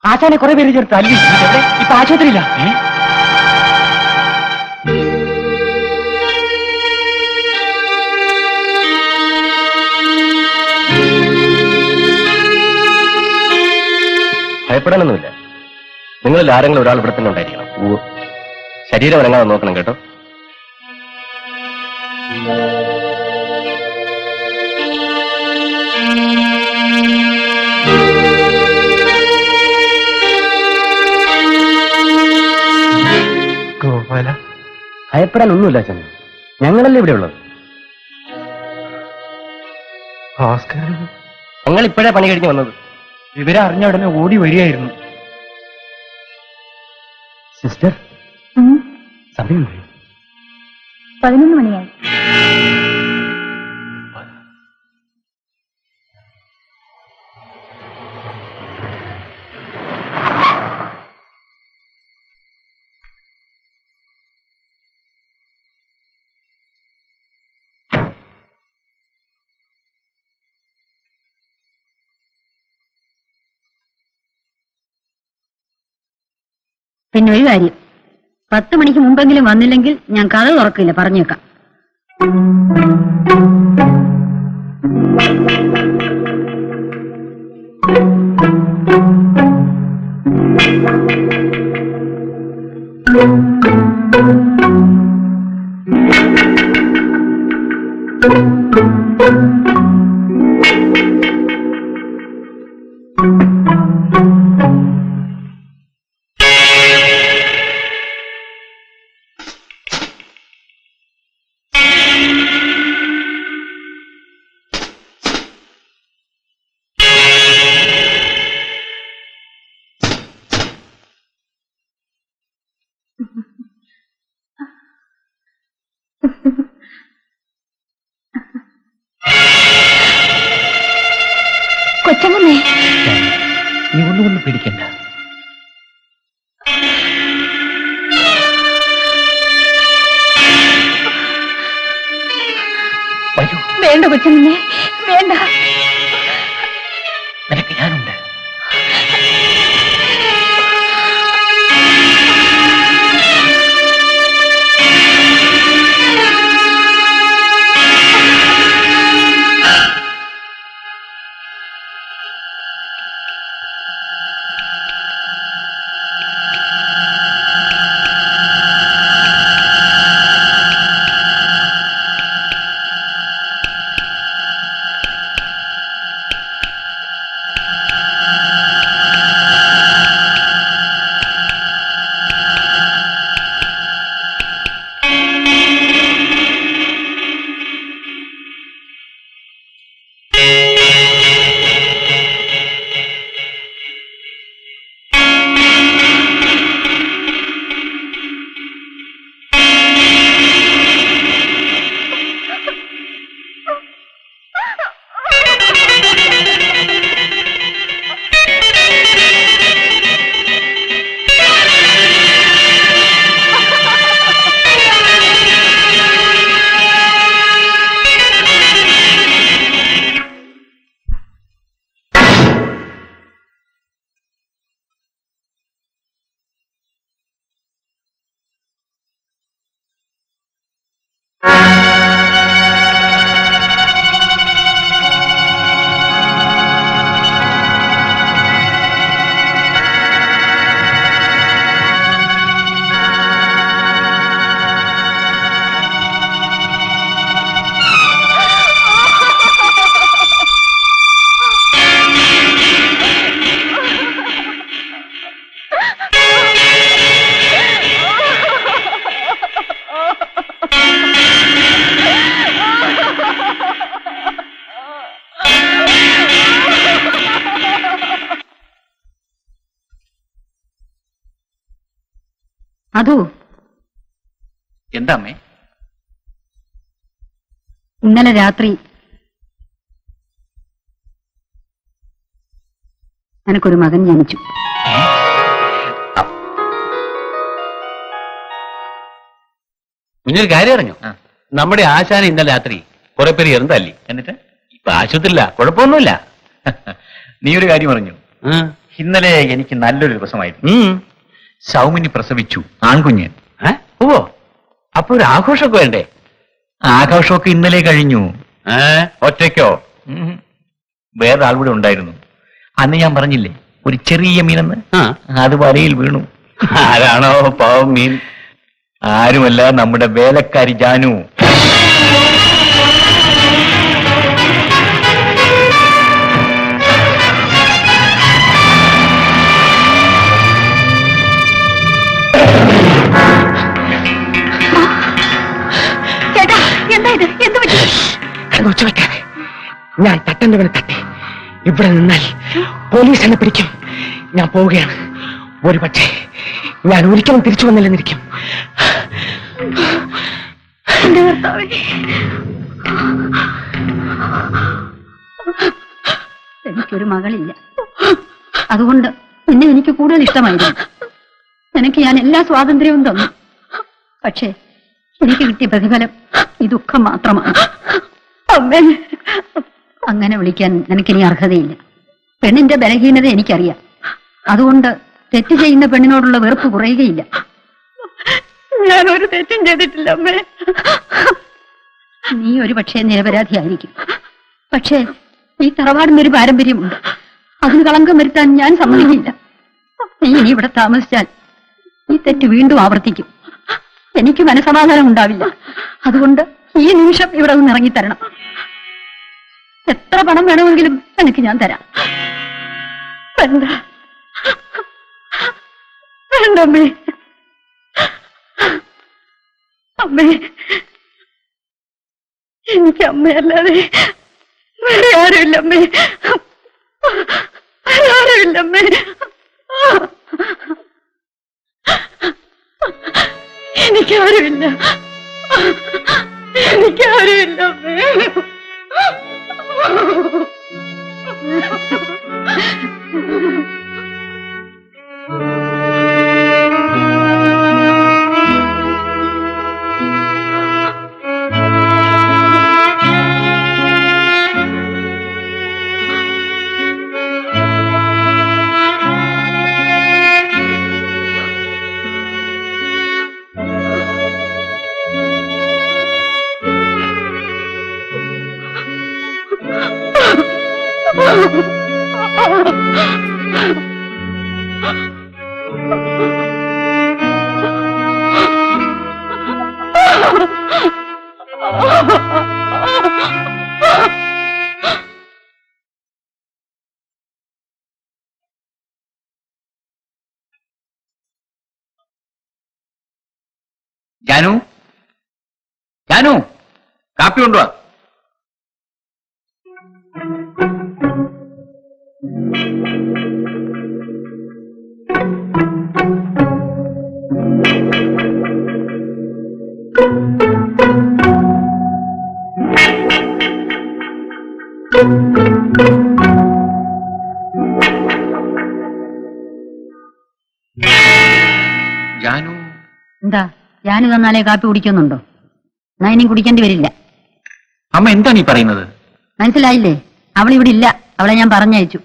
ആശാനെ കുറെ പേര് ചേർത്ത് അല്ലി ഇപ്പൊ ആശുപത്രിയില്ല. ഭയപ്പെടാനൊന്നുമില്ല. നിങ്ങളിൽ ആരെങ്കിലും ഒരാൾ ഇവിടെ തന്നെ ഉണ്ടായിരിക്കണം. ശരീരം അനങ്ങാതെ നോക്കണം കേട്ടോ. ഗോപാല, ഭയപ്പെടാനൊന്നുമില്ല അച്ഛൻ, ഞങ്ങളല്ലേ ഇവിടെ ഉള്ളത്. ഞങ്ങൾ ഇപ്പോഴേ പണി കഴിഞ്ഞ് വന്നത്. ഇവരെ അറിഞ്ഞ ഉടനെ ഓടി വരികയായിരുന്നു. സിസ്റ്റർ, സമയം 11 മണിയായി. പിന്നെ ഒരു കാര്യം, 10 മണിക്ക് മുമ്പെങ്കിലും വന്നില്ലെങ്കിൽ ഞാൻ കഥ തുറക്കില്ല, പറഞ്ഞേക്കാം. കൊച്ചമ്മേ, നീ ഒന്നും പേടിക്കണ്ട. വേണ്ട കൊച്ചമ്മേ, വേണ്ട. നിനക്ക് ഞാനുണ്ട്. അതോ എന്താ അമ്മേ? ഇന്നലെ രാത്രി എനിക്കൊരു മകൻ ജനിച്ചു. കുഞ്ഞൊരു കാര്യം അറിഞ്ഞു? നമ്മുടെ ആശാന ഇന്നലെ രാത്രി കുറെ പേര് ഇറന്തല്ലി. എന്നിട്ട് ഇപ്പൊ ആശുപത്രിയില്ല, കുഴപ്പമൊന്നുമില്ല. നീ ഒരു കാര്യം പറഞ്ഞു, ഇന്നലെ എനിക്ക് നല്ലൊരു ദിവസമായിരുന്നു. സൗമിനി പ്രസവിച്ചു, ആൺകുഞ്ഞ്. ഓ, അപ്പൊ ഒരു ആഘോഷമൊക്കെ വേണ്ടേ? ആഘോഷമൊക്കെ ഇന്നലെ കഴിഞ്ഞു. ഒറ്റയ്ക്കോ? വേറൊരാൾ കൂടെ ഉണ്ടായിരുന്നു. അന്ന് ഞാൻ പറഞ്ഞില്ലേ ഒരു ചെറിയ മീനെന്ന്, അത് വലയിൽ വീണു. ആരാണോ പാവം മീൻ? ആരുമല്ല, നമ്മുടെ വേലക്കാരി ജാനു. ചേട്ടാ, എന്താ ഇത്? എന്ത് പറ്റി? ഒച്ച വെക്കാതെ. ഞാൻ തട്ടന്റെ തട്ടി. ഇവിടെ നിന്നാൽ പോലീസ് എന്നെ പിടിക്കും. ഞാൻ പോവുകയാണ്. ഒരു പക്ഷേ ഞാൻ ഒരിക്കലും തിരിച്ചു വന്നില്ലെന്നിരിക്കും. എന്റെ ഭർത്താവേ, എനിക്കൊരു മകളില്ല. അതുകൊണ്ട് നിന്നെ എനിക്ക് കൂടുതൽ ഇഷ്ടമായിരുന്നു. നിനക്ക് ഞാൻ എല്ലാ സ്വാതന്ത്ര്യവും തന്നു. പക്ഷേ എനിക്ക് കിട്ടിയ പ്രതിഫലം ഈ ദുഃഖം മാത്രമാണ്. അമ്മേ, അങ്ങനെ വിളിക്കാൻ നിനക്കിനി അർഹതയില്ല. പെണ്ണിന്റെ ബലഹീനത എനിക്കറിയാം. അതുകൊണ്ട് തെറ്റ് ചെയ്യുന്ന പെണ്ണിനോടുള്ള വെറുപ്പ് കുറയുകയില്ല. ഞാനൊരു തെറ്റും ചെയ്തിട്ടില്ല അമ്മേ. നീ ഒരു പക്ഷേ നിരപരാധിയായിരിക്കും. പക്ഷേ ഈ തറവാടിനൊരു പാരമ്പര്യമുണ്ട്. അതിന് കളങ്കം വരുത്താൻ ഞാൻ സമ്മതിക്കില്ല. നീ ഇനി ഇവിടെ താമസിച്ചാൽ ഈ തെറ്റ് വീണ്ടും ആവർത്തിക്കും. എനിക്ക് മനസമാധാനം ഉണ്ടാവില്ല. അതുകൊണ്ട് ഈ നിമിഷം ഇവിടെ നിന്ന് ഇറങ്ങിത്തരണം. എത്ര പണം വേണമെങ്കിലും എനിക്ക് ഞാൻ തരാം. വേണ്ട, വേണ്ടമ്മേ. അമ്മേ, എനിക്ക് അമ്മയല്ലാതെ വേറെ ആരുമില്ലമ്മേ. ആരുമില്ലമ്മേ. എനിക്കാരുമില്ല. എനിക്കാരുമില്ലമ്മേ. ജാനു, ജാനു, കാപ്പി കൊണ്ടുവാ. ജാനു, എന്താ? ഞാന് തന്നാലേ കാപ്പി കുടിക്കുന്നുണ്ടോ? ഞാൻ ഇനി കുടിക്കേണ്ടി വരില്ല. അമ്മ എന്താണ് ഈ പറയുന്നത്? മനസ്സിലായില്ലേ? അവളിവിടെ ഇല്ല. അവളെ ഞാൻ പറഞ്ഞയച്ചു.